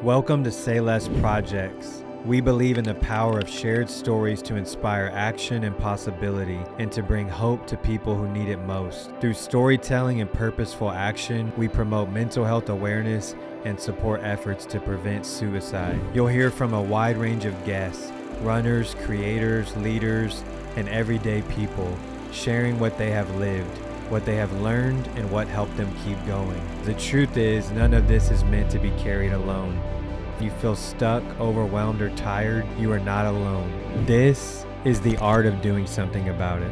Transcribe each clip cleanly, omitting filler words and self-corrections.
Welcome to Sayless Projects. We believe in the power of shared stories to inspire action and possibility and to bring hope to people who need it most. Through storytelling and purposeful action, we promote mental health awareness and support efforts to prevent suicide. You'll hear from a wide range of guests, runners, creators, leaders, and everyday people, sharing what they have lived, what they have learned, and what helped them keep going. The truth is, none of this is meant to be carried alone. If you feel stuck, overwhelmed, or tired, you are not alone. This is the art of doing something about it.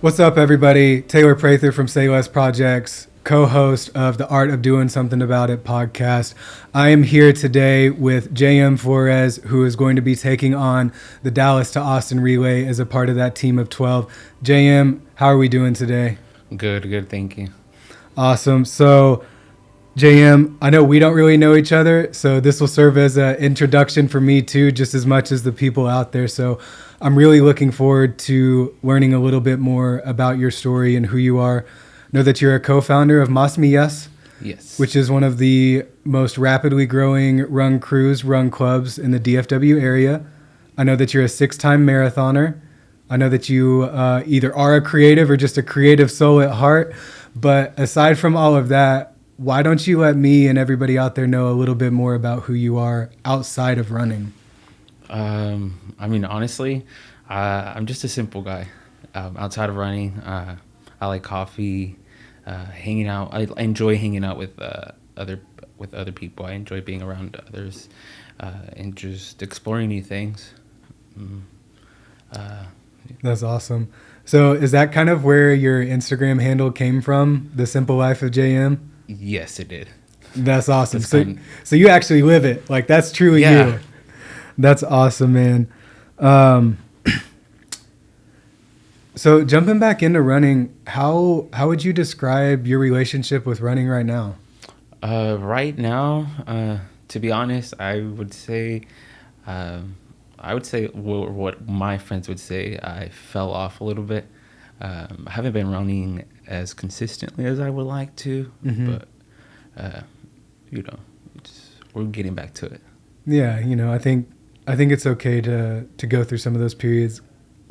What's up, everybody? Taylor Prather from Sayless Projects, co-host of the Art of Doing Something About It podcast. I am here today with JM Flores, who is going to be taking on the Dallas to Austin relay as a part of that team of 12. JM, how are we doing today? Good, thank you. Awesome. So, JM, I know we don't really know each other, so this will serve as an introduction for me too, just as much as the people out there. So I'm really looking forward to learning a little bit more about your story and who you are. Know that you're a co-founder of Masmi Yes, which is one of the most rapidly growing run clubs in the DFW area. I know that you're a 6-time marathoner. I know that you either are a creative or just a creative soul at heart. But aside from all of that, why don't you let me and everybody out there know a little bit more about who you are outside of running? Honestly, I'm just a simple guy. Outside of running, I like coffee, hanging out. I enjoy hanging out with other people. I enjoy being around others, and just exploring new things. That's awesome. So is that kind of where your Instagram handle came from, The Simple Life of JM? Yes, it did. That's awesome. So you actually live it. Like, that's truly you. That's awesome, man. So jumping back into running, how would you describe your relationship with running right now? Right now, to be honest, I would say what my friends would say. I fell off a little bit. I haven't been running as consistently as I would like to, but we're getting back to it. Yeah, I think it's okay to go through some of those periods,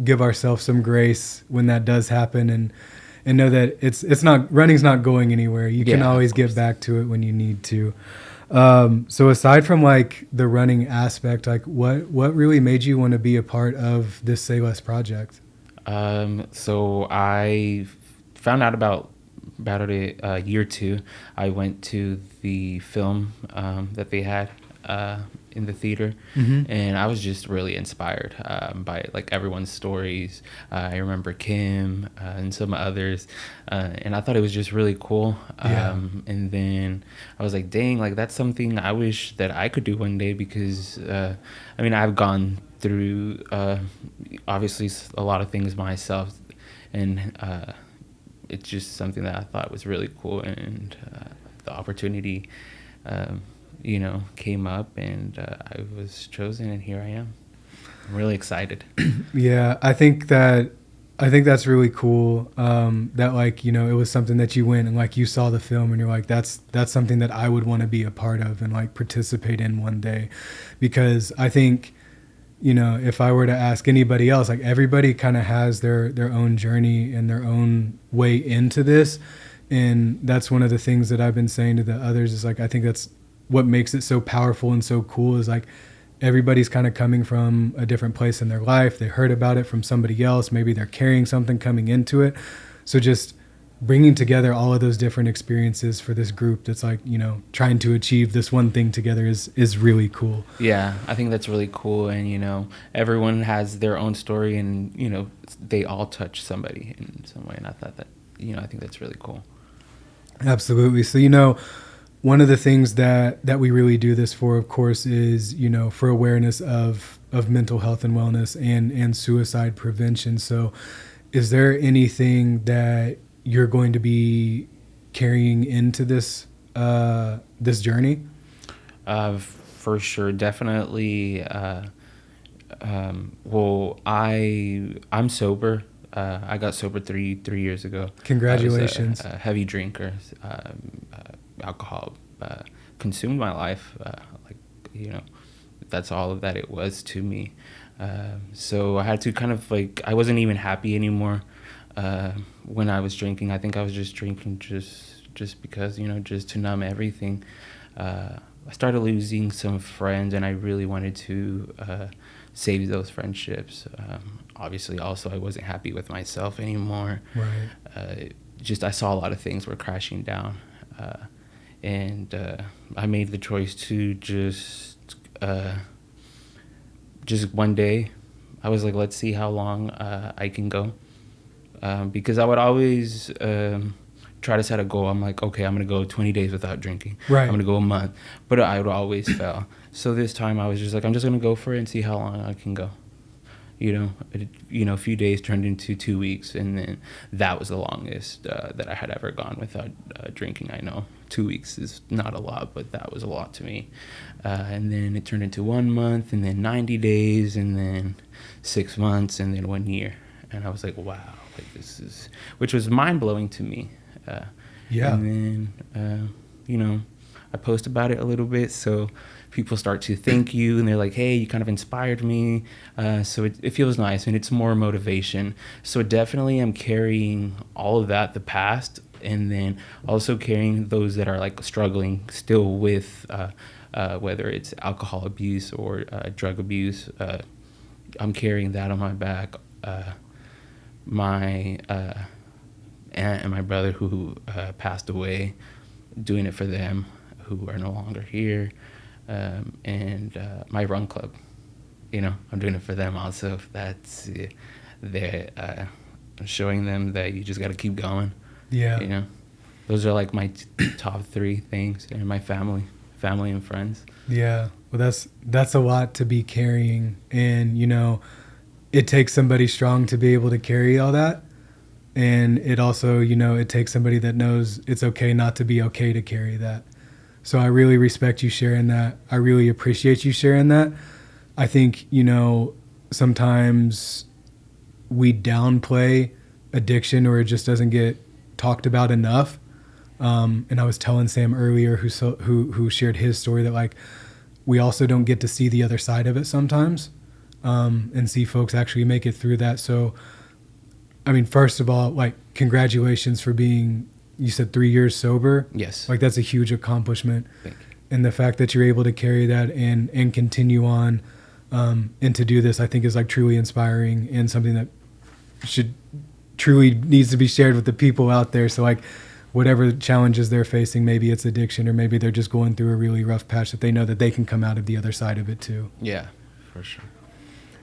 give ourselves some grace when that does happen, and know that it's not, running's not going anywhere. You can always get back to it when you need to. So aside from like the running aspect, like what really made you want to be a part of this Sayless project? So I found out about it a year or two. I went to the film that they had in the theater, and I was just really inspired by like everyone's stories. I remember Kim and some others, and I thought it was just really cool. And then I was like, dang, like that's something I wish that I could do one day, because I've gone through obviously a lot of things myself, and it's just something that I thought was really cool, and the opportunity came up, and I was chosen, and here I am. I'm really excited. Yeah, I think that's really cool. That like, it was something that you went and like you saw the film and you're like, that's something that I would want to be a part of and like participate in one day. Because I think, if I were to ask anybody else, like everybody kind of has their own journey and their own way into this. And that's one of the things that I've been saying to the others is like, I think that's what makes it so powerful and so cool, is like everybody's kind of coming from a different place in their life. They heard about it from somebody else. Maybe they're carrying something coming into it. So just bringing together all of those different experiences for this group that's like, trying to achieve this one thing together is really cool. Yeah, I think that's really cool. And, everyone has their own story, and, they all touch somebody in some way. And I thought that, I think that's really cool. Absolutely. So, one of the things that we really do this for, of course, is, for awareness of mental health and wellness and suicide prevention. So is there anything that you're going to be carrying into this journey? For sure. Definitely. I'm sober. I got sober three years ago. Congratulations. I was a heavy drinker. Alcohol consumed my life. Like, you know, that's all that it was to me. So I had to kind of like, I wasn't even happy anymore when I was drinking. I think I was just drinking just because, you know, just to numb everything. I started losing some friends, and I really wanted to save those friendships. Obviously, also, I wasn't happy with myself anymore. Right. I saw a lot of things were crashing down. And I made the choice to just one day, I was like, let's see how long I can go. Because I would always try to set a goal. I'm like, okay, I'm going to go 20 days without drinking. Right. I'm going to go a month. But I would always fail. So this time I was just like, I'm just going to go for it and see how long I can go. A few days turned into 2 weeks, and then that was the longest that I had ever gone without drinking. I know 2 weeks is not a lot, but that was a lot to me. And then it turned into 1 month, and then 90 days, and then 6 months, and then 1 year. And I was like, wow, like this is, which was mind blowing to me. Yeah. And then, I post about it a little bit, so people start to thank you, and they're like, hey, you kind of inspired me. So it feels nice, and it's more motivation. So definitely I'm carrying all of that, the past, and then also carrying those that are like struggling still with whether it's alcohol abuse or drug abuse. I'm carrying that on my back. My aunt and my brother who passed away, doing it for them, who are no longer here. And my run club, I'm doing it for them also. That's they're showing them that you just got to keep going. Yeah. Those are like my top 3 things, and my family and friends. Yeah. Well, that's a lot to be carrying, and it takes somebody strong to be able to carry all that. And it also, it takes somebody that knows it's okay not to be okay to carry that. So I really respect you sharing that. I really appreciate you sharing that. I think, sometimes we downplay addiction, or it just doesn't get talked about enough. And I was telling Sam earlier, who shared his story, that like we also don't get to see the other side of it sometimes, and see folks actually make it through that. So, I mean, first of all, like, congratulations for being, you said 3 years sober. Yes. Like, that's a huge accomplishment. Thank you. And the fact that you're able to carry that and continue on, and to do this, I think is like truly inspiring, and something that truly needs to be shared with the people out there. So like, whatever challenges they're facing, maybe it's addiction, or maybe they're just going through a really rough patch, that they know that they can come out of the other side of it too. Yeah, for sure.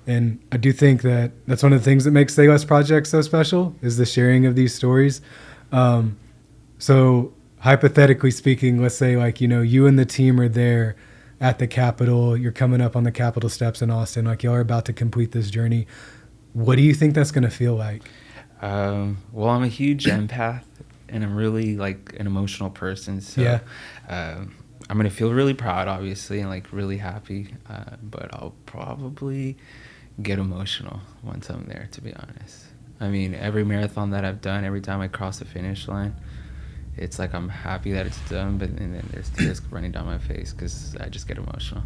And I do think that that's one of the things that makes Sayless Projects so special, is the sharing of these stories. So hypothetically speaking, let's say like, you and the team are there at the Capitol, you're coming up on the Capitol steps in Austin, like y'all are about to complete this journey. What do you think that's going to feel like? Well, I'm a huge empath, and I'm really like an emotional person. So yeah. I'm going to feel really proud, obviously, and like really happy. But I'll probably get emotional once I'm there, to be honest. I mean, every marathon that I've done, every time I cross the finish line, it's like I'm happy that it's done, and then there's tears running down my face because I just get emotional.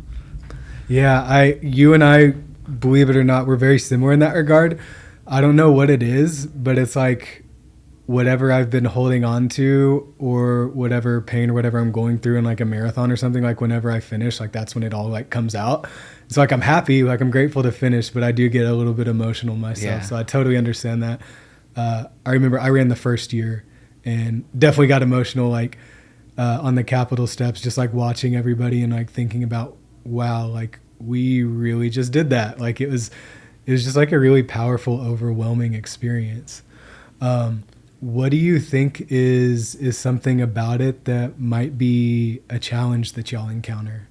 Yeah, you and I, believe it or not, we're very similar in that regard. I don't know what it is, but it's like whatever I've been holding on to, or whatever pain or whatever I'm going through in like a marathon or something, like whenever I finish, like that's when it all like comes out. It's like I'm happy, like I'm grateful to finish, but I do get a little bit emotional myself. Yeah. So I totally understand that. I remember I ran the first year and definitely got emotional, like on the Capitol steps, just like watching everybody and like thinking about, wow, like we really just did that. Like it was just like a really powerful, overwhelming experience. What do you think is something about it that might be a challenge that y'all encounter?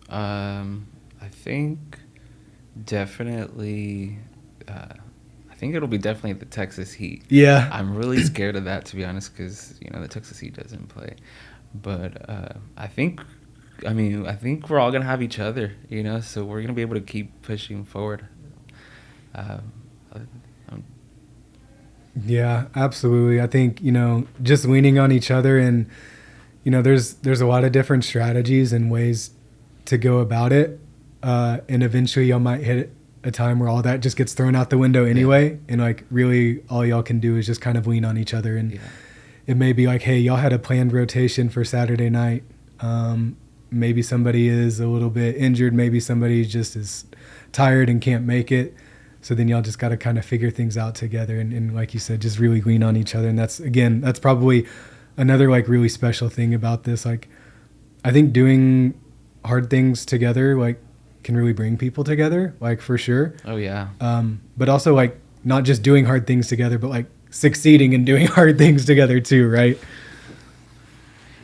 I think definitely, I think it'll be definitely the Texas heat. Yeah. I'm really scared of that, to be honest, because, the Texas heat doesn't play. But I think we're all going to have each other, so we're going to be able to keep pushing forward. I'm Yeah, absolutely. I think, just leaning on each other, and, there's a lot of different strategies and ways to go about it. And eventually y'all might hit a time where all that just gets thrown out the window anyway. And like really all y'all can do is just kind of lean on each other. And it may be like, hey, y'all had a planned rotation for Saturday night. Maybe somebody is a little bit injured. Maybe somebody just is tired and can't make it. So then y'all just got to kind of figure things out together. And like you said, just really lean on each other. And that's probably another like really special thing about this. Like, I think doing hard things together, like, can really bring people together, like, for sure. Oh yeah. But also like not just doing hard things together, but like succeeding and doing hard things together too, right?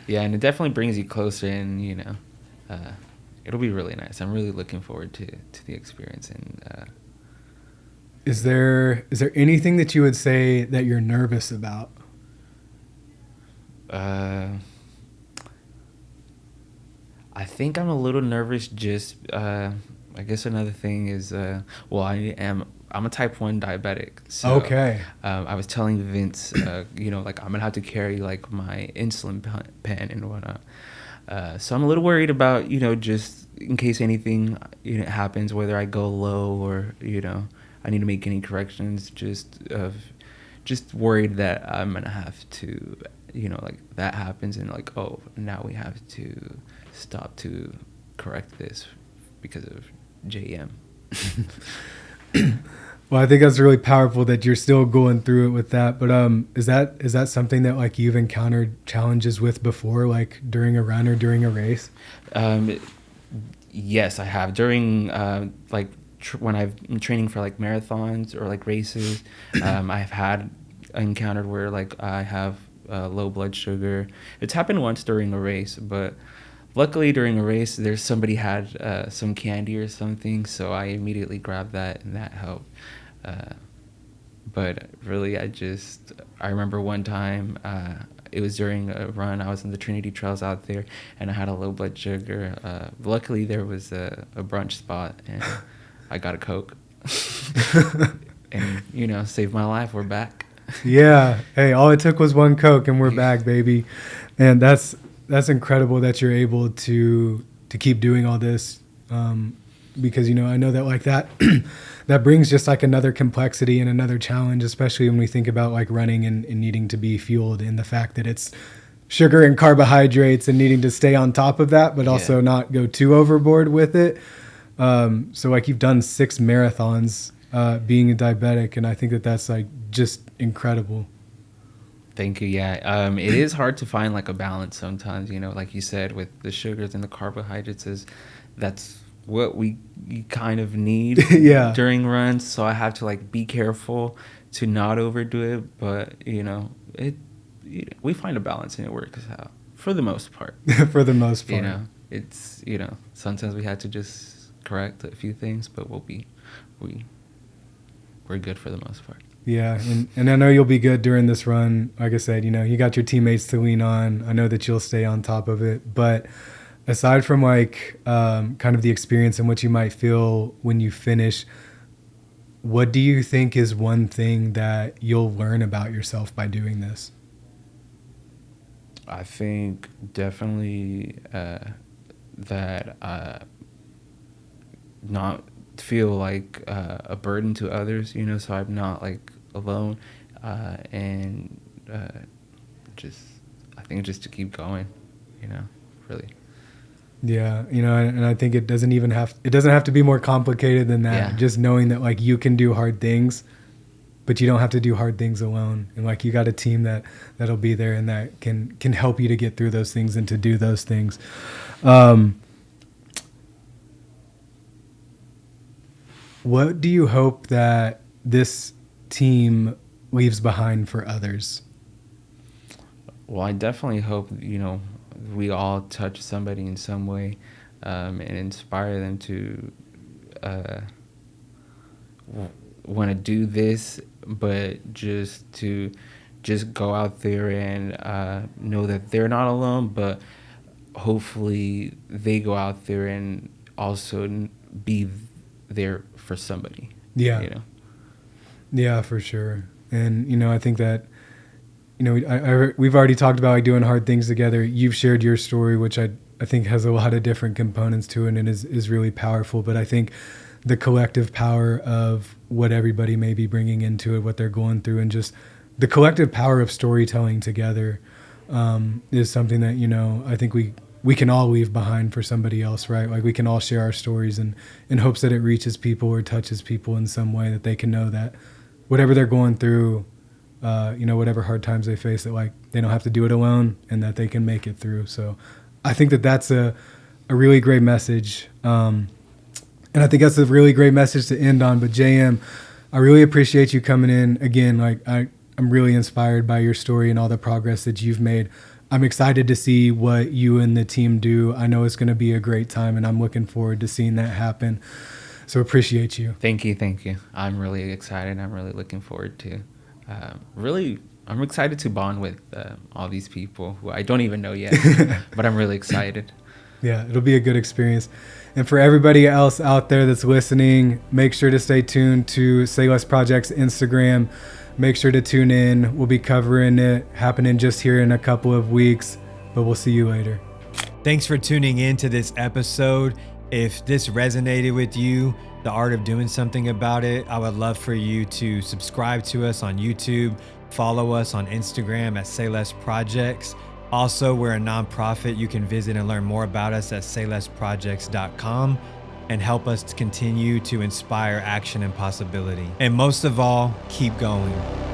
Yeah, and it definitely brings you closer, and it'll be really nice. I'm really looking forward to the experience. And is there anything that you would say that you're nervous about? I think I'm a little nervous. Just I guess another thing is I'm a type 1 diabetic. So, okay. I was telling Vince, like I'm gonna have to carry like my insulin pen and whatnot. So I'm a little worried about, just in case anything happens, whether I go low or I need to make any corrections. Just worried that I'm gonna have to, like that happens and like, oh, now we have to stop to correct this because of JM. Well, I think that's really powerful that you're still going through it with that. But is that something that like you've encountered challenges with before, like during a run or during a race? Yes, I have. During when I'm training for like marathons or like races, I've had encountered where like I have low blood sugar. It's happened once during a race, but luckily during a race, there's somebody had some candy or something, so I immediately grabbed that, and that helped. But really, I remember one time, it was during a run. I was in the Trinity Trails out there, and I had a low blood sugar. Luckily, there was a brunch spot, and I got a Coke, and saved my life. We're back. Yeah. Hey, all it took was one Coke, and we're back, baby. And that's incredible that you're able to keep doing all this, because I know that like that that brings just like another complexity and another challenge, especially when we think about like running and needing to be fueled, and the fact that it's sugar and carbohydrates and needing to stay on top of that, but also not go too overboard with it. So like you've done 6 marathons being a diabetic, and I think that's like just incredible. Thank you. Yeah. It is hard to find like a balance sometimes, like you said, with the sugars and the carbohydrates, that's what we kind of need during runs. So I have to like be careful to not overdo it, but we find a balance and it works out for the most part. For the most part. It's, sometimes we had to just correct a few things, but we're good for the most part. Yeah, and I know you'll be good during this run. Like I said, you got your teammates to lean on. I know that you'll stay on top of it. But aside from like kind of the experience and what you might feel when you finish, what do you think is one thing that you'll learn about yourself by doing this? I think definitely that not feel like a burden to others, so I'm not like alone, and I think just to keep going, really. Yeah, and I think it doesn't have to be more complicated than that. Yeah. Just knowing that like you can do hard things, but you don't have to do hard things alone, and like you got a team that'll be there and that can help you to get through those things and to do those things. What do you hope that this team leaves behind for others? Well, I definitely hope, we all touch somebody in some way, and inspire them to want to do this, but just go out there and know that they're not alone, but hopefully they go out there and also be there for somebody. Yeah, for sure. And, you know, I think that, you know, we've already talked about like doing hard things together. You've shared your story, which I think has a lot of different components to it and is really powerful. But I think the collective power of what everybody may be bringing into it, what they're going through, and just the collective power of storytelling together is something that, you know, I think we can all leave behind for somebody else, right? Like we can all share our stories and in hopes that it reaches people or touches people in some way, that they can know that whatever they're going through, you know, whatever hard times they face, that like they don't have to do it alone and that they can make it through. So I think that that's a really great message. And I think that's a really great message to end on. But JM, I really appreciate you coming in again. Like I'm really inspired by your story and all the progress that you've made. I'm excited to see what you and the team do. I know it's going to be a great time, and I'm looking forward to seeing that happen. So appreciate you. Thank you. I'm really excited. I'm really looking forward to I'm excited to bond with all these people who I don't even know yet, but I'm really excited. Yeah, it'll be a good experience. And for everybody else out there that's listening, make sure to stay tuned to Sayless Projects Instagram. Make sure to tune in. We'll be covering it happening just here in a couple of weeks, but we'll see you later. Thanks for tuning in to this episode. If this resonated with you, the art of doing something about it, I would love for you to subscribe to us on YouTube, follow us on Instagram at Sayless Projects. Also, we're a nonprofit. You can visit and learn more about us at saylessprojects.com and help us to continue to inspire action and possibility. And most of all, keep going.